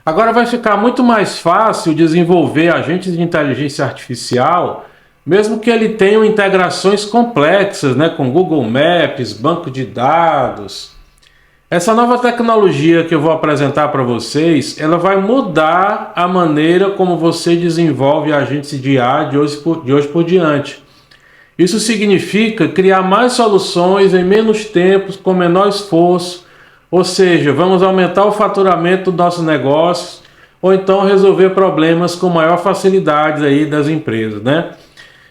Agora vai ficar muito mais fácil desenvolver agentes de inteligência artificial, mesmo que ele tenha integrações complexas, né, com Google Maps, banco de dados. Essa nova tecnologia que eu vou apresentar para vocês, ela vai mudar a maneira como você desenvolve agentes de IA de hoje por diante. Isso significa criar mais soluções em menos tempo, com menor esforço, ou seja, vamos aumentar o faturamento dos nossos negócios, ou então resolver problemas com maior facilidade aí das empresas, né?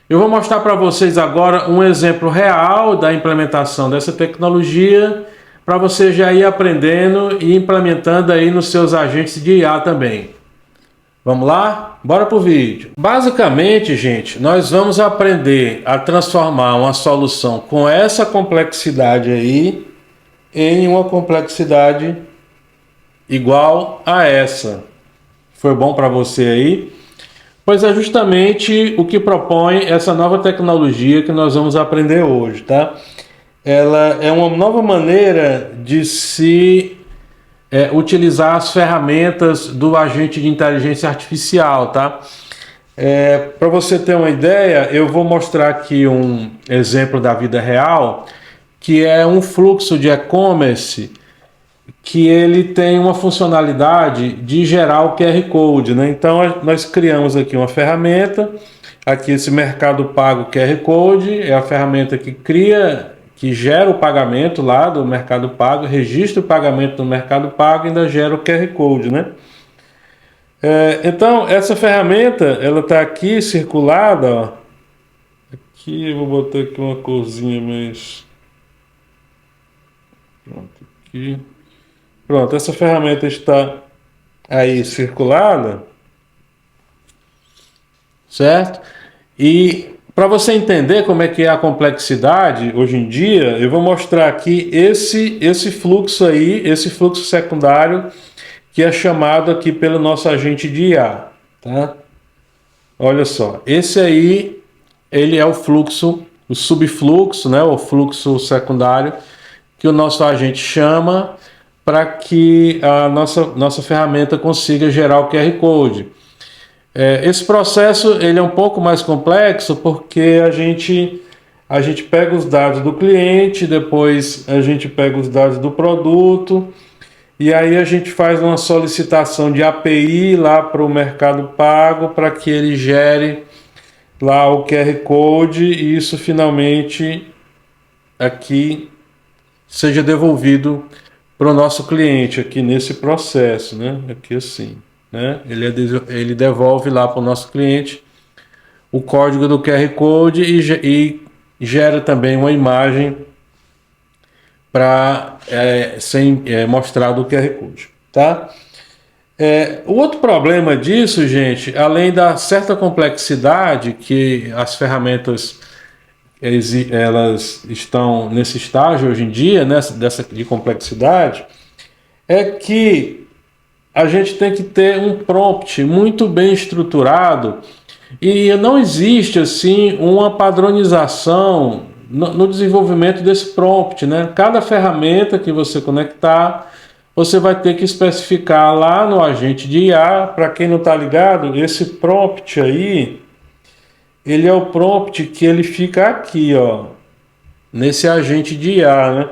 Eu vou mostrar para vocês agora um exemplo real da implementação dessa tecnologia, para você já ir aprendendo e implementando aí nos seus agentes de IA também. Vamos lá? Bora pro vídeo. Basicamente, gente, nós vamos aprender a transformar uma solução com essa complexidade aí em uma complexidade igual a essa. Foi bom para você aí? Pois é justamente o que propõe essa nova tecnologia que nós vamos aprender hoje, tá? Ela é uma nova maneira de se utilizar as ferramentas do agente de inteligência artificial, tá? Para você ter uma ideia, eu vou mostrar aqui um exemplo da vida real, que é um fluxo de e-commerce que ele tem uma funcionalidade de gerar o QR Code, né? Então nós criamos aqui uma ferramenta, aqui esse Mercado Pago QR Code, é a ferramenta que gera o pagamento lá do Mercado Pago, registra o pagamento do Mercado Pago e ainda gera o QR Code, né? Então, essa ferramenta, ela está aqui circulada, ó. Aqui eu vou botar aqui uma corzinha mais... Pronto, aqui. Pronto, essa ferramenta está aí circulada, certo? E para você entender como é que é a complexidade hoje em dia, eu vou mostrar aqui esse fluxo aí, esse fluxo secundário que é chamado aqui pelo nosso agente de IA, tá? Olha só, esse aí, ele é o fluxo, o subfluxo, né, o fluxo secundário que o nosso agente chama para que a nossa ferramenta consiga gerar o QR Code. Esse processo ele é um pouco mais complexo porque a gente pega os dados do cliente, depois a gente pega os dados do produto e aí a gente faz uma solicitação de API lá para o Mercado Pago para que ele gere lá o QR Code e isso finalmente aqui seja devolvido para o nosso cliente aqui nesse processo, né? Aqui assim, né? Ele devolve lá para o nosso cliente o código do QR Code e gera também uma imagem para ser mostrado o QR Code, tá? O outro problema disso, gente, além da certa complexidade que as ferramentas elas estão nesse estágio hoje em dia, né, de complexidade, é que a gente tem que ter um prompt muito bem estruturado e não existe assim uma padronização no desenvolvimento desse prompt, né? Cada ferramenta que você conectar, você vai ter que especificar lá no agente de IA. Para quem não está ligado, esse prompt aí, ele é o prompt que ele fica aqui, ó, nesse agente de IA, né?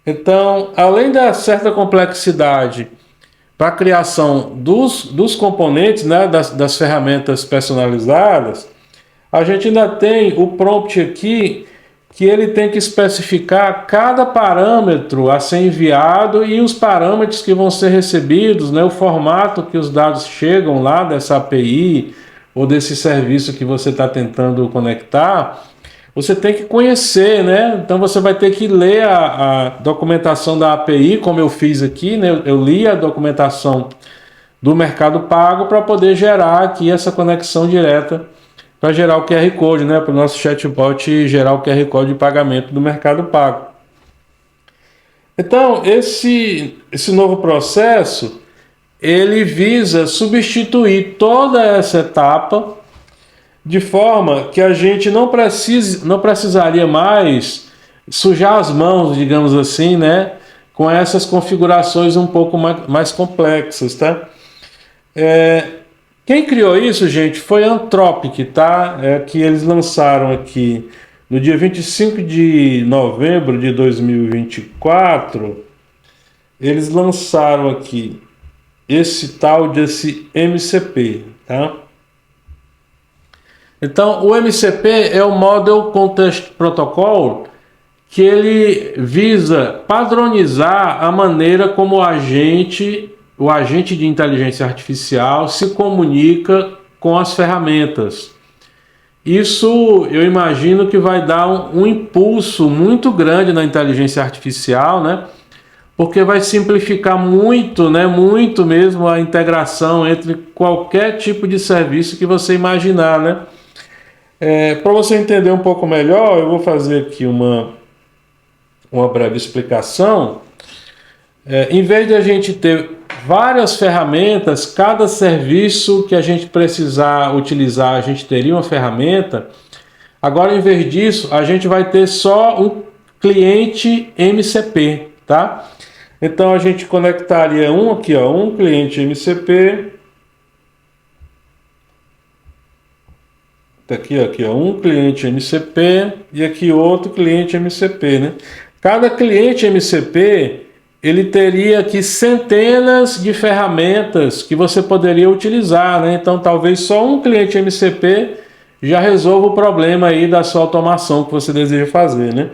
Então, além da certa complexidade para a criação dos componentes, né, das ferramentas personalizadas, a gente ainda tem o prompt aqui que ele tem que especificar cada parâmetro a ser enviado e os parâmetros que vão ser recebidos, né, o formato que os dados chegam lá dessa API ou desse serviço que você está tentando conectar, você tem que conhecer, né? Então você vai ter que ler a documentação da API, como eu fiz aqui, né? Eu li a documentação do Mercado Pago para poder gerar aqui essa conexão direta para gerar o QR Code, né? Para o nosso chatbot gerar o QR Code de pagamento do Mercado Pago. Então, esse novo processo, ele visa substituir toda essa etapa de forma que a gente não precisaria mais sujar as mãos, digamos assim, né, com essas configurações um pouco mais complexas, tá? Quem criou isso, gente, foi a Anthropic, tá? Que eles lançaram aqui no dia 25 de novembro de 2024. Eles lançaram aqui esse tal desse MCP, tá? Então, o MCP é o Model Context Protocol, que ele visa padronizar a maneira como o agente de inteligência artificial se comunica com as ferramentas. Isso eu imagino que vai dar um impulso muito grande na inteligência artificial, né? Porque vai simplificar muito, né? Muito mesmo a integração entre qualquer tipo de serviço que você imaginar, né? Para você entender um pouco melhor, eu vou fazer aqui uma breve explicação. Em vez de a gente ter várias ferramentas, cada serviço que a gente precisar utilizar, a gente teria uma ferramenta. Agora, em vez disso, a gente vai ter só um cliente MCP, tá? Então, a gente conectaria um cliente MCP. Aqui, um cliente MCP e aqui outro cliente MCP, né? Cada cliente MCP, ele teria aqui centenas de ferramentas que você poderia utilizar, né? Então, talvez só um cliente MCP já resolva o problema aí da sua automação que você deseja fazer, né?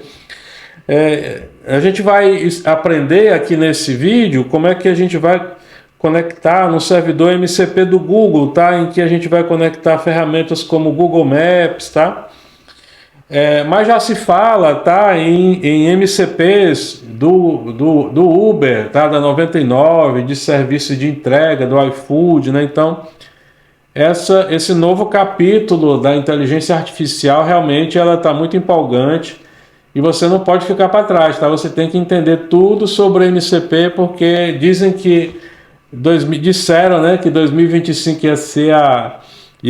A gente vai aprender aqui nesse vídeo como é que a gente vai conectar no servidor MCP do Google, tá? Em que a gente vai conectar ferramentas como Google Maps, tá? Mas já se fala, tá? Em MCPs do Uber, tá? Da 99, de serviço de entrega, do iFood, né? Então, esse novo capítulo da inteligência artificial realmente ela está muito empolgante. E você não pode ficar para trás, tá? Você tem que entender tudo sobre o MCP, porque dizem que disseram, né, que 2025 ia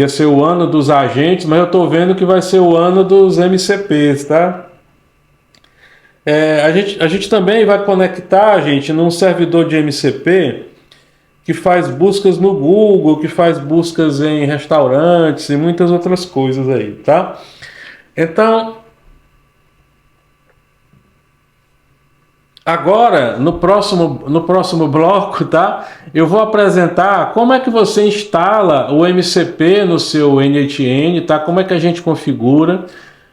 ser o ano dos agentes, mas eu estou vendo que vai ser o ano dos MCPs, tá? A gente também vai conectar, gente, num servidor de MCP que faz buscas no Google, que faz buscas em restaurantes e muitas outras coisas aí, tá? Então, agora, no próximo bloco, tá? Eu vou apresentar como é que você instala o MCP no seu NHN, tá? Como é que a gente configura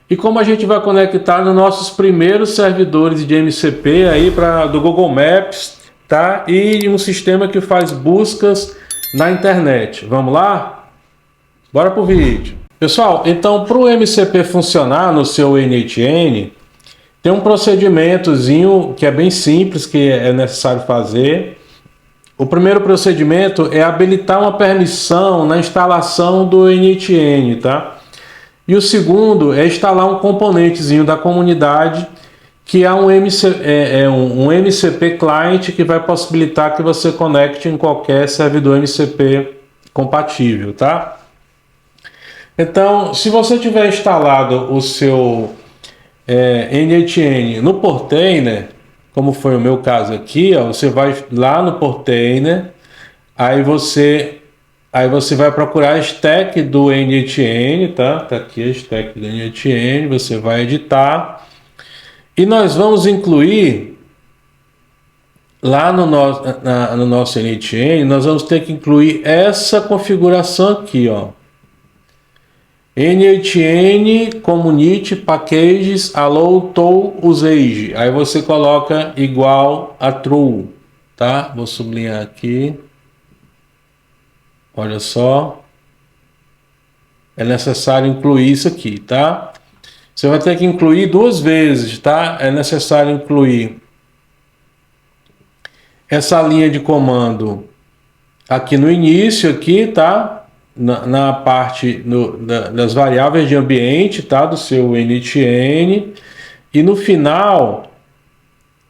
e como a gente vai conectar nos nossos primeiros servidores de MCP aí do Google Maps, tá? E um sistema que faz buscas na internet. Vamos lá? Bora pro vídeo. Pessoal, então para o MCP funcionar no seu NHN, tem um procedimentozinho que é bem simples, que é necessário fazer. O primeiro procedimento é habilitar uma permissão na instalação do NHN, tá? E o segundo é instalar um componentezinho da comunidade, que é um MCP client, que vai possibilitar que você conecte em qualquer servidor MCP compatível, tá? Então, se você tiver instalado o seu NHN no Portainer, como foi o meu caso aqui, ó, você vai lá no Portainer, aí você vai procurar a stack do NHN, tá? Tá aqui a stack do NHN, você vai editar e nós vamos incluir lá no nosso NHN, nós vamos ter que incluir essa configuração aqui, ó. NHN Community Packages Allow to Usage. Aí você coloca igual a true, tá? Vou sublinhar aqui. Olha só. É necessário incluir isso aqui, tá? Você vai ter que incluir duas vezes, tá? É necessário incluir essa linha de comando aqui no início, aqui, tá? Na parte das variáveis de ambiente, tá? Do seu NHN. E no final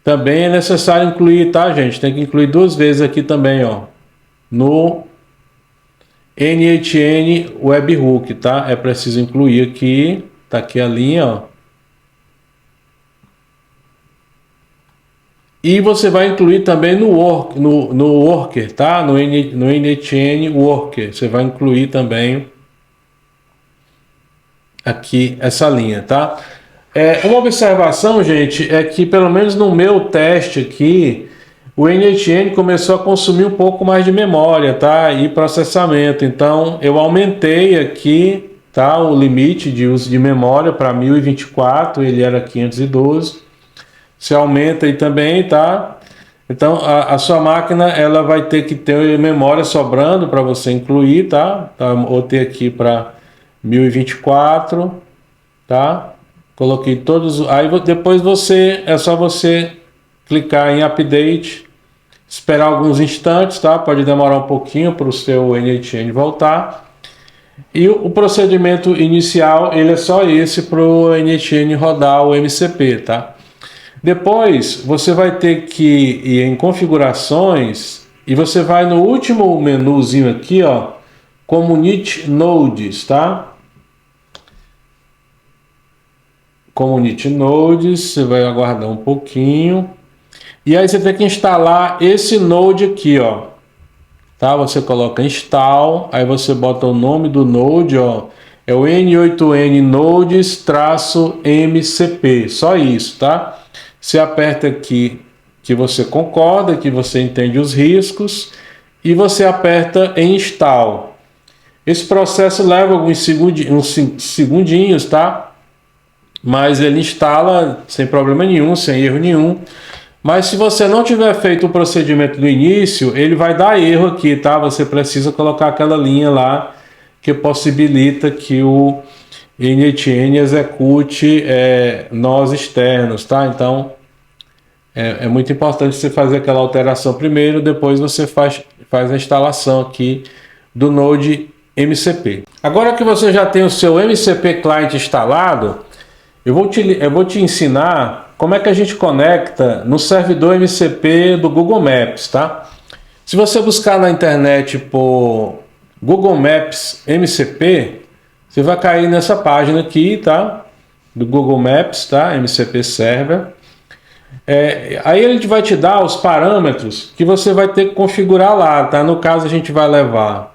também é necessário incluir, tá, gente? Tem que incluir duas vezes aqui também, ó. No NHN Webhook, tá? É preciso incluir aqui. Tá aqui a linha, ó. E você vai incluir também no Worker, tá? No NHN Worker. Você vai incluir também aqui essa linha, tá? Uma observação, gente, é que pelo menos no meu teste aqui, o NHN começou a consumir um pouco mais de memória, tá? E processamento. Então, eu aumentei aqui, tá? O limite de uso de memória para 1024, ele era 512. Você aumenta aí também, tá? Então, a sua máquina, ela vai ter que ter memória sobrando para você incluir, tá? Vou ter aqui para 1024, tá? Coloquei todos. Aí depois é só você clicar em update, esperar alguns instantes, tá? Pode demorar um pouquinho para o seu NHN voltar. E o procedimento inicial, ele é só esse para o NHN rodar o MCP, tá? Depois você vai ter que ir em configurações e você vai no último menuzinho aqui, ó, Community Nodes, tá? Community Nodes, você vai aguardar um pouquinho. E aí você tem que instalar esse node aqui, ó. Tá? Você coloca install, aí você bota o nome do node, ó. É o N8N Nodes-MCP, só isso, tá? Você aperta aqui que você concorda, que você entende os riscos e você aperta em install. Esse processo leva alguns segundinhos, tá? Mas ele instala sem problema nenhum, sem erro nenhum. Mas se você não tiver feito o procedimento do início, ele vai dar erro aqui, tá? Você precisa colocar aquela linha lá que possibilita que o NHN execute nós externos, tá? Então é muito importante você fazer aquela alteração primeiro, depois você faz a instalação aqui do Node MCP. Agora que você já tem o seu MCP Client instalado, eu vou te ensinar como é que a gente conecta no servidor MCP do Google Maps, tá? Se você buscar na internet por Google Maps MCP, você vai cair nessa página aqui, tá? Do Google Maps, tá? MCP Server. Aí ele vai te dar os parâmetros que você vai ter que configurar lá, tá? No caso a gente vai levar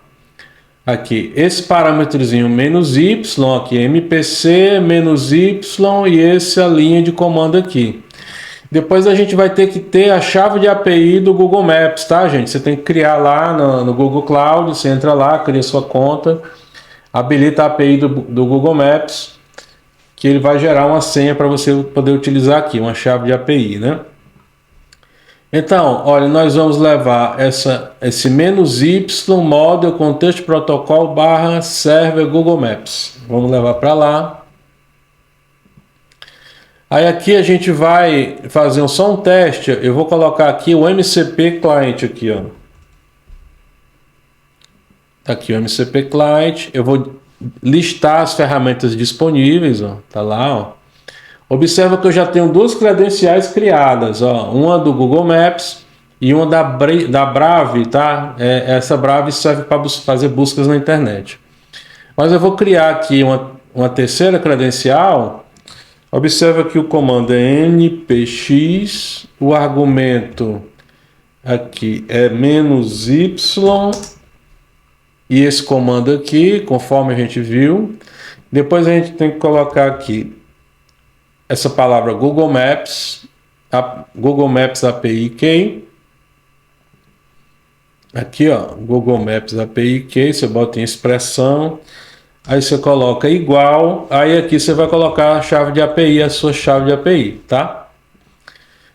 aqui esse parâmetrozinho "-y", aqui MPC "-y" e essa linha de comando aqui. Depois a gente vai ter que ter a chave de API do Google Maps, tá, gente? Você tem que criar lá no Google Cloud, você entra lá, cria sua conta, habilita a API do Google Maps, que ele vai gerar uma senha para você poder utilizar aqui, uma chave de API, né? Então, olha, nós vamos levar esse "-y" model context protocol / server Google Maps. Vamos levar para lá. Aí aqui a gente vai fazer só um teste. Eu vou colocar aqui o MCP Client aqui, ó. Tá aqui o MCP Client. Eu vou listar as ferramentas disponíveis, ó. Tá lá, ó. Observa que eu já tenho duas credenciais criadas, ó. Uma do Google Maps e uma da Brave, tá? Essa Brave serve para fazer buscas na internet. Mas eu vou criar aqui uma terceira credencial. Observa que o comando é npx, o argumento aqui é "-y", e esse comando aqui, conforme a gente viu. Depois a gente tem que colocar aqui essa palavra Google Maps API Key. Aqui, ó, Google Maps API Key, você bota em expressão. Aí você coloca igual, aí aqui você vai colocar a chave de API, a sua chave de API, tá?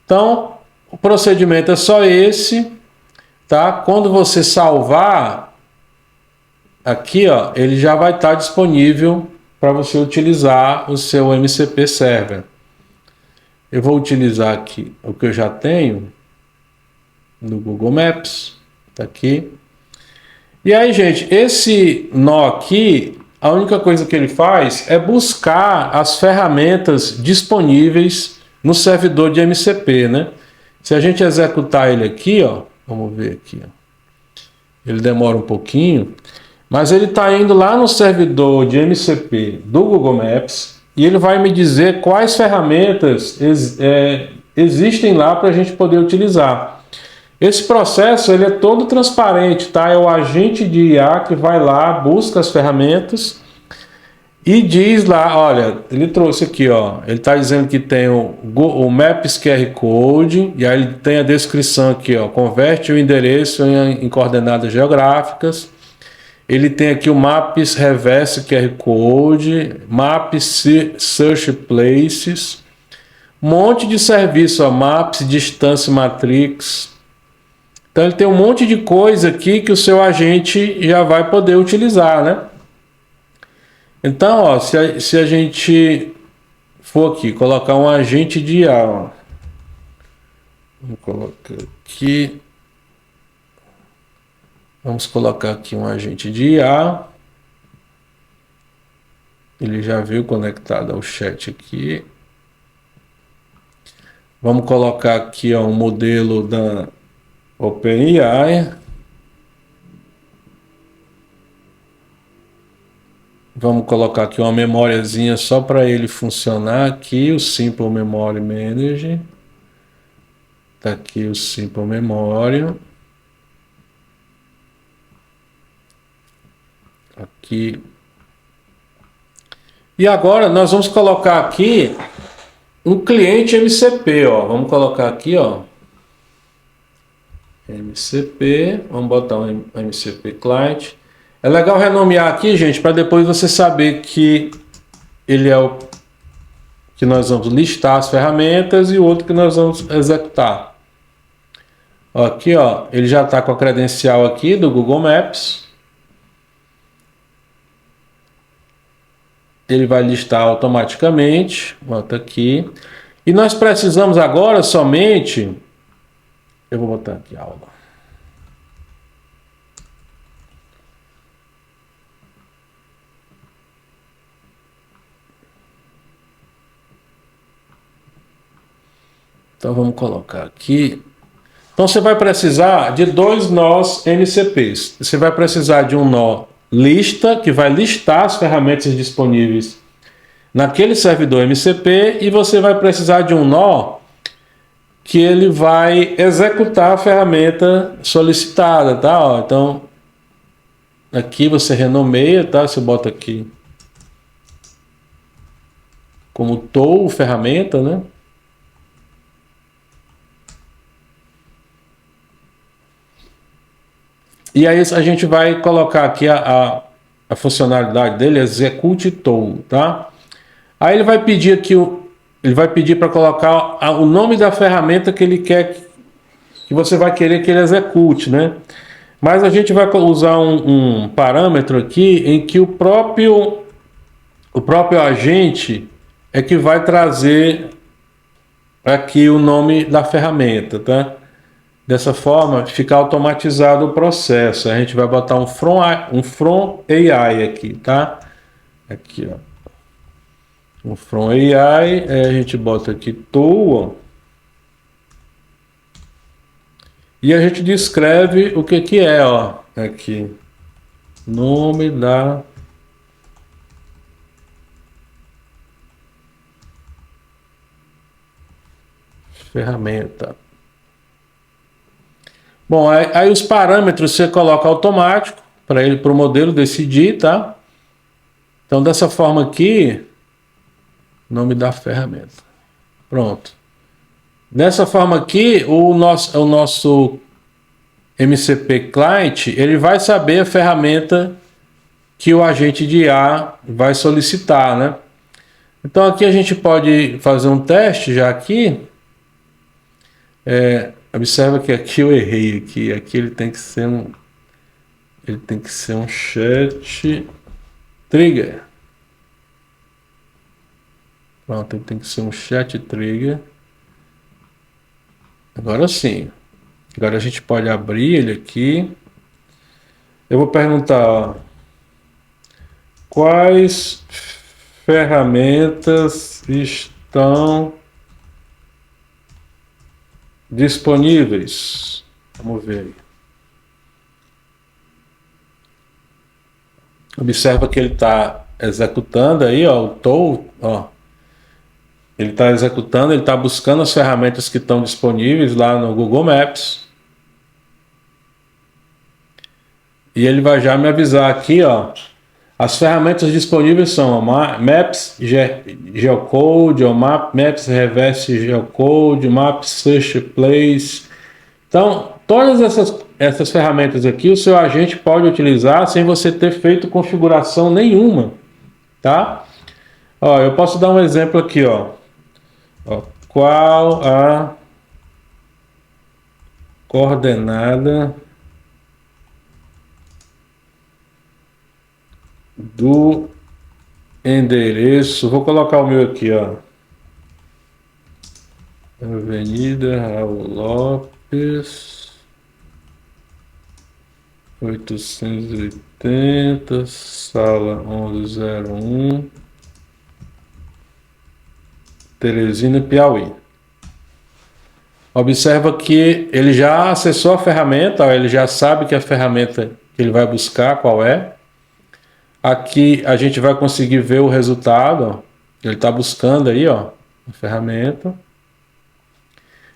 Então, o procedimento é só esse, tá? Quando você salvar, aqui, ó, ele já vai estar disponível para você utilizar o seu MCP Server. Eu vou utilizar aqui o que eu já tenho no Google Maps, tá aqui. E aí, gente, esse nó aqui, a única coisa que ele faz é buscar as ferramentas disponíveis no servidor de MCP, né? Se a gente executar ele aqui, ó, vamos ver aqui, ó. Ele demora um pouquinho, mas ele está indo lá no servidor de MCP do Google Maps e ele vai me dizer quais ferramentas existem lá para a gente poder utilizar. Esse processo ele é todo transparente, tá? É o agente de IA que vai lá, busca as ferramentas e diz lá, olha, ele trouxe aqui, ó, ele está dizendo que tem o Maps QR Code, e aí ele tem a descrição aqui, ó, converte o endereço em coordenadas geográficas. Ele tem aqui o Maps Reverse QR Code, Maps Search Places, um monte de serviço, ó, Maps Distance Matrix. Então ele tem um monte de coisa aqui que o seu agente já vai poder utilizar, né? Então, ó, se a gente for aqui, colocar um agente de IA, ó. Vamos colocar aqui. Vamos colocar aqui um agente de IA. Ele já veio conectado ao chat aqui. Vamos colocar aqui, ó, um modelo da OpenAI. Vamos colocar aqui uma memóriazinha só para ele funcionar aqui, o Simple Memory Manager. Tá aqui o Simple Memory. Aqui. E agora nós vamos colocar aqui um cliente MCP, ó. Vamos colocar aqui, ó. MCP, vamos botar um MCP Client. É legal renomear aqui, gente, para depois você saber que ele é o que nós vamos listar as ferramentas e o outro que nós vamos executar. Aqui, ó, ele já está com a credencial aqui do Google Maps. Ele vai listar automaticamente, bota aqui. E nós precisamos agora somente, eu vou botar aqui aula. Então vamos colocar aqui. Então você vai precisar de dois nós MCPs. Você vai precisar de um nó lista, que vai listar as ferramentas disponíveis naquele servidor MCP, e você vai precisar de um nó que ele vai executar a ferramenta solicitada, tá? Ó, então aqui você renomeia, tá? Você bota aqui como tool ferramenta, né? E aí a gente vai colocar aqui a funcionalidade dele, execute tool, tá? Aí ele vai pedir aqui, ele vai pedir para colocar o nome da ferramenta que ele quer, que você vai querer que ele execute, né? Mas a gente vai usar um parâmetro aqui em que o próprio agente é que vai trazer aqui o nome da ferramenta, tá? Dessa forma, fica automatizado o processo. A gente vai botar um from AI aqui, tá? Aqui, ó. Um from AI, a gente bota aqui tool. E a gente descreve o que é, ó. Aqui. Nome da ferramenta. Bom, aí os parâmetros você coloca automático para ele, para o modelo decidir, tá? Então dessa forma aqui, nome da ferramenta. Pronto. Dessa forma aqui, o nosso MCP Client, ele vai saber a ferramenta que o agente de IA vai solicitar, né? Então aqui a gente pode fazer um teste já aqui. Observa que aqui eu errei aqui ele tem que ser um chat trigger. Pronto, ele tem que ser um chat trigger. Agora sim. Agora a gente pode abrir ele aqui. Eu vou perguntar, ó, quais ferramentas estão disponíveis? Vamos ver aí. Observa que ele está executando aí, ó, o tool, ó. Ele está executando, ele está buscando as ferramentas que estão disponíveis lá no Google Maps. E ele vai já me avisar aqui, ó. As ferramentas disponíveis são o Maps Geocode, o Maps Reverse Geocode, Maps Search Place. Então, todas essas ferramentas aqui, o seu agente pode utilizar sem você ter feito configuração nenhuma, tá? Ó, eu posso dar um exemplo aqui, ó. Qual a coordenada do endereço? Vou colocar o meu aqui, ó. Avenida Raul Lopes, 880, sala 1101, Teresina, Piauí. Observa que ele já acessou a ferramenta, ó, ele já sabe que a ferramenta que ele vai buscar, qual é. Aqui a gente vai conseguir ver o resultado, ó. Ele está buscando aí, ó, a ferramenta.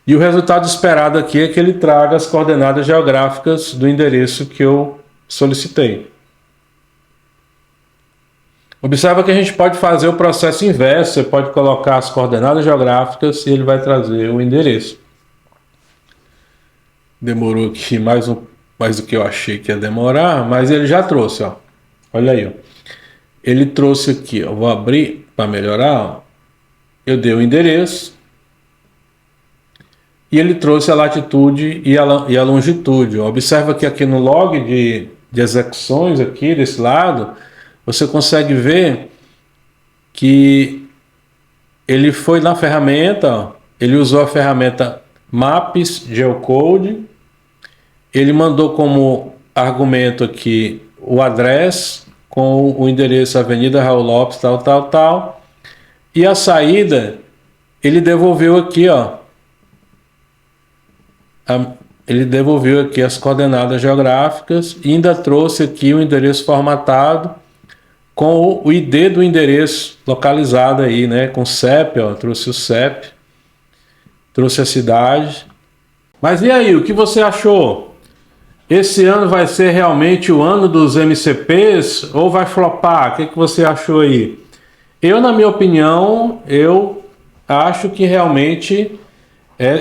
E o resultado esperado aqui é que ele traga as coordenadas geográficas do endereço que eu solicitei. Observa que a gente pode fazer o processo inverso, você pode colocar as coordenadas geográficas e ele vai trazer o endereço. Demorou aqui mais do que eu achei que ia demorar, mas ele já trouxe, ó. Olha aí, ó. Ele trouxe aqui, ó. Vou abrir para melhorar, ó. Eu dei o endereço. E ele trouxe a latitude e a longitude. Observa que aqui no log de execuções, aqui desse lado, você consegue ver que ele foi na ferramenta, ó, ele usou a ferramenta Maps Geocode, ele mandou como argumento aqui o address com o endereço Avenida Raul Lopes, tal, e a saída ele devolveu aqui, ó. Ele devolveu aqui as coordenadas geográficas e ainda trouxe aqui o endereço formatado com o ID do endereço localizado aí, né? Com CEP, ó, trouxe o CEP, trouxe a cidade. Mas e aí, o que você achou? Esse ano vai ser realmente o ano dos MCPs ou vai flopar? O que você achou aí? Eu, na minha opinião, eu acho que realmente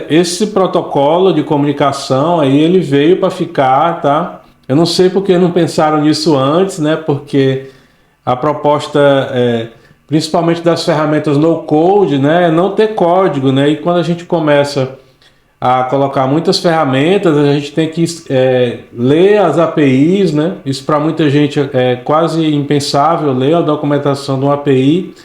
esse protocolo de comunicação aí, ele veio para ficar, tá? Eu não sei porque não pensaram nisso antes, né? Porque a proposta, principalmente das ferramentas low code, né, é não ter código, né? E quando a gente começa a colocar muitas ferramentas, a gente tem que ler as APIs, né? Isso para muita gente é quase impensável, ler a documentação de uma API,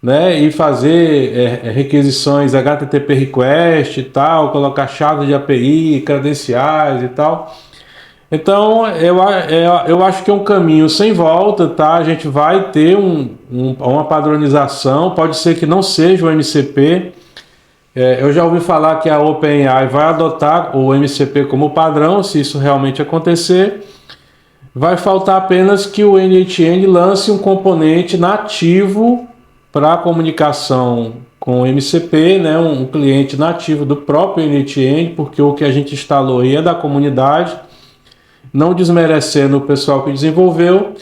né, e fazer requisições HTTP request e tal, colocar chave de API, credenciais e tal. Então, eu acho que é um caminho sem volta, tá? A gente vai ter uma padronização, pode ser que não seja o MCP. Eu já ouvi falar que a OpenAI vai adotar o MCP como padrão, se isso realmente acontecer. Vai faltar apenas que o NHN lance um componente nativo para comunicação com o MCP, né, um cliente nativo do próprio NHN, porque o que a gente instalou aí é da comunidade, não desmerecendo o pessoal que desenvolveu,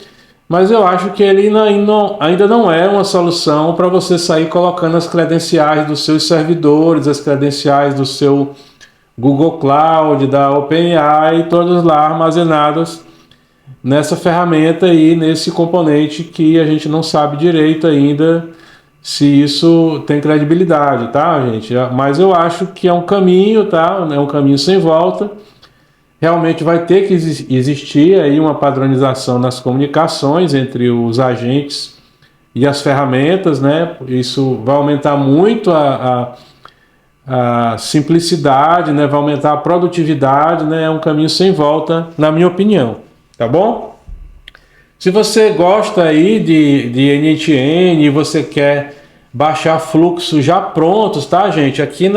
mas eu acho que ele ainda não é uma solução para você sair colocando as credenciais dos seus servidores, as credenciais do seu Google Cloud, da OpenAI, todas lá armazenadas nessa ferramenta aí, nesse componente que a gente não sabe direito ainda se isso tem credibilidade, tá, gente? Mas eu acho que é um caminho, tá? É um caminho sem volta. Realmente vai ter que existir aí uma padronização nas comunicações entre os agentes e as ferramentas, né? Isso vai aumentar muito a simplicidade, né? Vai aumentar a produtividade, né? É um caminho sem volta, na minha opinião, tá bom? Se você gosta aí de NHN e você quer baixar fluxos já prontos, tá, gente? Aqui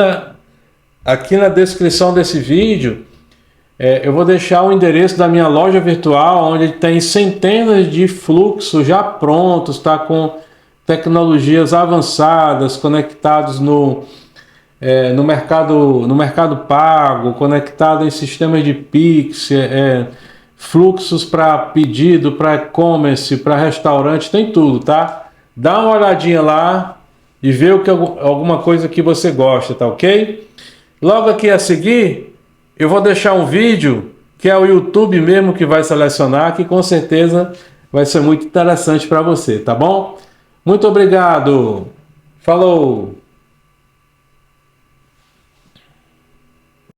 na descrição desse vídeo, eu vou deixar o endereço da minha loja virtual, onde tem centenas de fluxos já prontos, tá? Com tecnologias avançadas, conectados no mercado pago, conectado em sistemas de Pix, fluxos para pedido, para e-commerce, para restaurante, tem tudo, tá? Dá uma olhadinha lá e vê alguma coisa que você gosta, tá ok? Logo aqui a seguir, eu vou deixar um vídeo que é o YouTube mesmo que vai selecionar, que com certeza vai ser muito interessante para você, tá bom? Muito obrigado. Falou!